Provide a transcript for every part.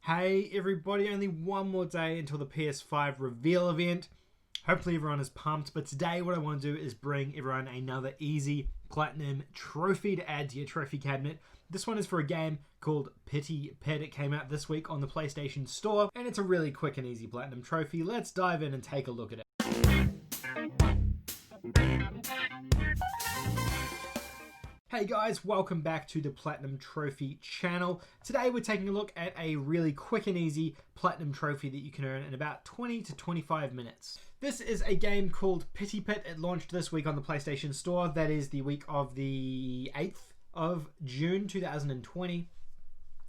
Hey everybody, only one more day until the PS5 reveal event. Hopefully everyone is pumped, but today what I want to do is bring everyone another easy platinum trophy to add to your trophy cabinet. This one is for a game called Pity Pit. It came out this week on the PlayStation Store, and it's a really quick and easy platinum trophy. Let's dive in and take a look at it. Hey guys, welcome back to the Platinum Trophy channel. Today we're taking a look at a really quick and easy Platinum Trophy that you can earn in about 20 to 25 minutes. This is a game called Pity Pit. It launched this week on the PlayStation Store. That is the week of the 8th of June 2020.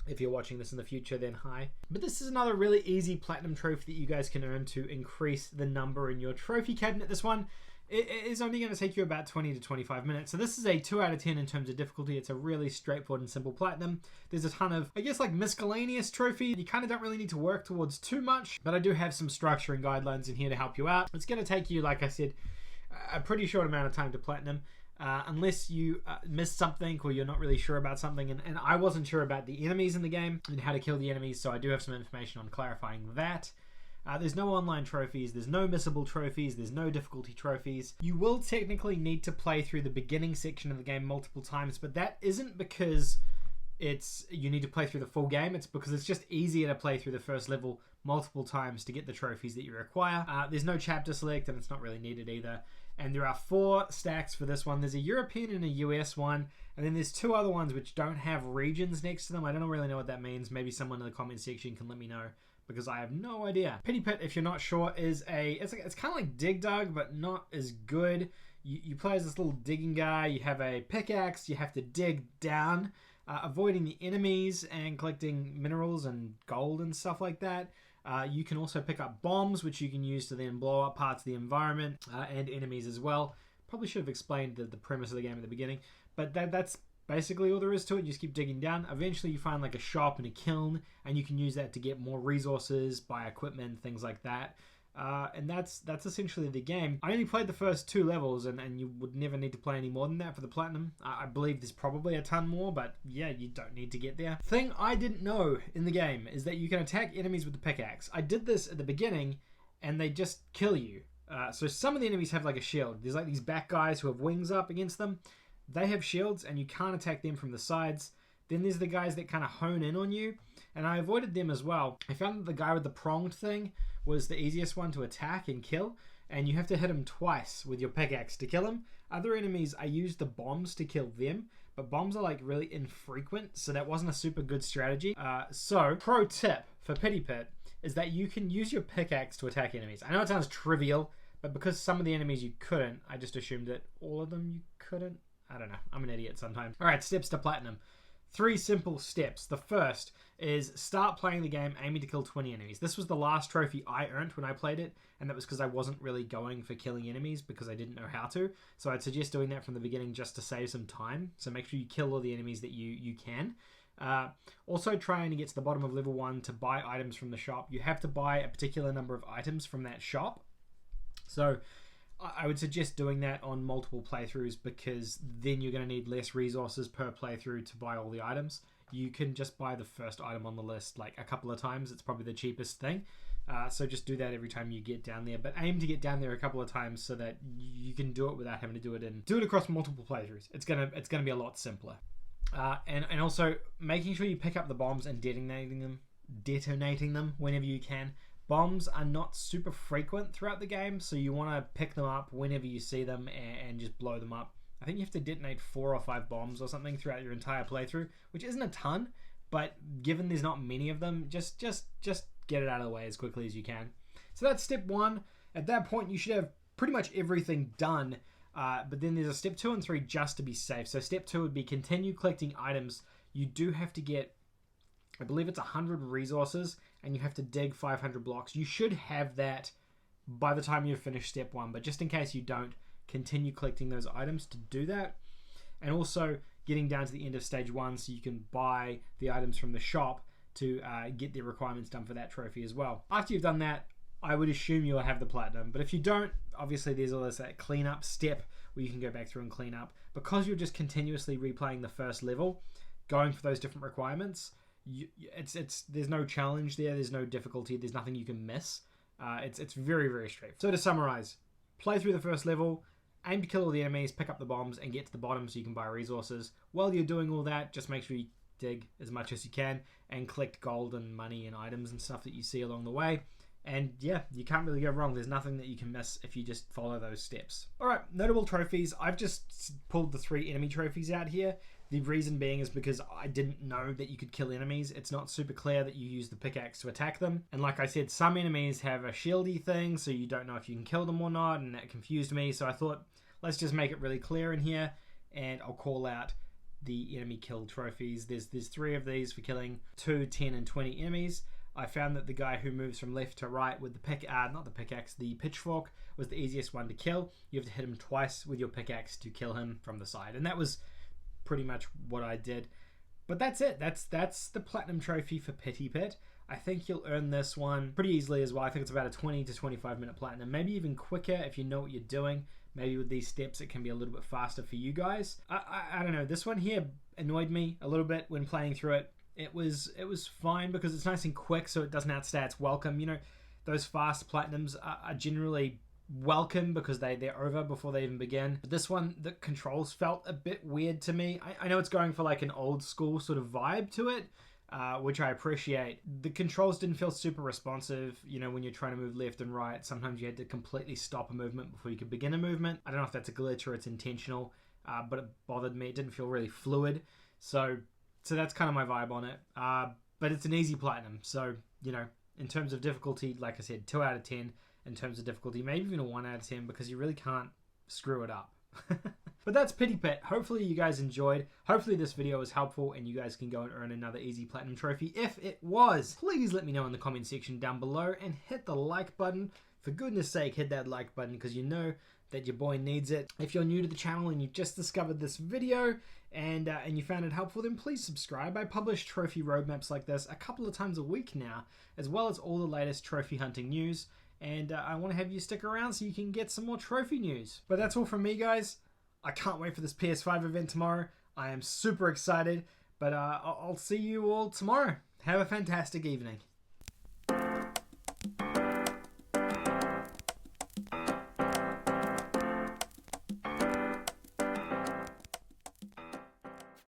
If you're watching this in the future, then hi. But this is another really easy Platinum Trophy that you guys can earn to increase the number in your trophy cabinet. This one it is only going to take you about 20 to 25 minutes. So this is a 2 out of 10 in terms of difficulty. It's a really straightforward and simple platinum. There's a ton of, I guess, like miscellaneous trophy. You kind of don't really need to work towards too much, but I do have some structure and guidelines in here to help you out. It's going to take you, like I said, a pretty short amount of time to platinum. Unless you missed something or you're not really sure about something. And I wasn't sure about the enemies in the game and how to kill the enemies, so I do have some information on clarifying that. There's no online trophies, there's no missable trophies, there's no difficulty trophies. You will technically need to play through the beginning section of the game multiple times, but that isn't because you need to play through the full game. It's because it's just easier to play through the first level multiple times to get the trophies that you require. There's no chapter select, and it's not really needed either. And there are 4 stacks for this one. There's a European and a US one, and then there's 2 other ones which don't have regions next to them. I don't really know what that means. Maybe someone in the comment section can let me know, because I have no idea. Pity Pit, if you're not sure, is it's kind of like Dig Dug, but not as good. You play as this little digging guy. You have a pickaxe. You have to dig down, avoiding the enemies and collecting minerals and gold and stuff like that. You can also pick up bombs, which you can use to then blow up parts of the environment and enemies as well. Probably should have explained the premise of the game at the beginning, but that's basically all there is to it. You just keep digging down. Eventually you find like a shop and a kiln, and you can use that to get more resources, buy equipment, things like that. And that's essentially the game. I only played the first 2 levels, and you would never need to play any more than that for the platinum. I believe there's probably a ton more, but yeah, you don't need to get there. Thing I didn't know in the game is that you can attack enemies with the pickaxe. I did this at the beginning, and they just kill you. So some of the enemies have like a shield. There's like these back guys who have wings up against them. They have shields, and you can't attack them from the sides. Then there's the guys that kind of hone in on you, and I avoided them as well. I found that the guy with the pronged thing was the easiest one to attack and kill, and you have to hit him twice with your pickaxe to kill him. Other enemies, I used the bombs to kill them, but bombs are like really infrequent, so that wasn't a super good strategy. So, pro tip for Pity Pit is that you can use your pickaxe to attack enemies. I know it sounds trivial, but because some of the enemies you couldn't, I just assumed that all of them you couldn't. I don't know. I'm an idiot sometimes. Alright, steps to platinum. 3 simple steps. The first is start playing the game aiming to kill 20 enemies. This was the last trophy I earned when I played it, and that was because I wasn't really going for killing enemies because I didn't know how to. So I'd suggest doing that from the beginning just to save some time. So make sure you kill all the enemies that you can. Also trying to get to the bottom of level 1 to buy items from the shop. You have to buy a particular number of items from that shop. So I would suggest doing that on multiple playthroughs, because then you're going to need less resources per playthrough to buy all the items. You can just buy the first item on the list like a couple of times. It's probably the cheapest thing. So just do that every time you get down there, but aim to get down there a couple of times so that you can do it without having to do it across multiple playthroughs. It's gonna be a lot simpler. And also making sure you pick up the bombs and detonating them whenever you can. Bombs are not super frequent throughout the game, so you want to pick them up whenever you see them and just blow them up. I think you have to detonate 4 or 5 bombs or something throughout your entire playthrough, which isn't a ton, but given there's not many of them, just get it out of the way as quickly as you can. So that's step 1. At that point, you should have pretty much everything done, but then there's a step 2 and 3 just to be safe. So step 2 would be continue collecting items. You do have to get, I believe it's 100 resources, and you have to dig 500 blocks. You should have that by the time you finish step 1, but just in case you don't, continue collecting those items to do that. And also getting down to the end of stage 1 so you can buy the items from the shop to get the requirements done for that trophy as well. After you've done that, I would assume you'll have the platinum, but if you don't, obviously there's always that cleanup step where you can go back through and clean up. Because you're just continuously replaying the first level, going for those different requirements, there's no challenge there, there's no difficulty, there's nothing you can miss. It's very, very straightforward. So to summarize, play through the first level, aim to kill all the enemies, pick up the bombs, and get to the bottom so you can buy resources. While you're doing all that, just make sure you dig as much as you can and collect gold and money and items and stuff that you see along the way. And yeah, you can't really go wrong. There's nothing that you can miss if you just follow those steps. Alright, notable trophies. I've just pulled the 3 enemy trophies out here. The reason being is because I didn't know that you could kill enemies. It's not super clear that you use the pickaxe to attack them. And like I said, some enemies have a shieldy thing, so you don't know if you can kill them or not, and that confused me. So I thought, let's just make it really clear in here, and I'll call out the enemy kill trophies. There's 3 of these for killing 2, 10, and 20 enemies. I found that the guy who moves from left to right with the the pitchfork was the easiest one to kill. You have to hit him twice with your pickaxe to kill him from the side, and that was pretty much what I did. But that's it. That's the platinum trophy for Pity Pit. I think you'll earn this one pretty easily as well. I think it's about a 20 to 25 minute platinum, maybe even quicker if you know what you're doing. Maybe with these steps it can be a little bit faster for you guys. I don't know. This one here annoyed me a little bit when playing through it. It was fine because it's nice and quick, so it doesn't outstay its welcome. You know, those fast platinums are generally welcome because they're over before they even begin. But this one, the controls felt a bit weird to me. I know it's going for like an old school sort of vibe to it, which I appreciate. The controls didn't feel super responsive. You know, when you're trying to move left and right, sometimes you had to completely stop a movement before you could begin a movement. I don't know if that's a glitch or it's intentional, but it bothered me. It didn't feel really fluid. So that's kind of my vibe on it. But it's an easy platinum. So, you know, in terms of difficulty, like I said, 2 out of 10. In terms of difficulty, maybe even a 1 out of 10, because you really can't screw it up. But that's Pity Pit. Hopefully you guys enjoyed. Hopefully this video was helpful and you guys can go and earn another easy platinum trophy. If it was, please let me know in the comment section down below and hit the like button. For goodness sake, hit that like button because you know that your boy needs it. If you're new to the channel and you just discovered this video and you found it helpful, then please subscribe. I publish trophy roadmaps like this a couple of times a week now, as well as all the latest trophy hunting news. And I want to have you stick around so you can get some more trophy news. But that's all from me, guys. I can't wait for this PS5 event tomorrow. I am super excited. But I'll see you all tomorrow. Have a fantastic evening.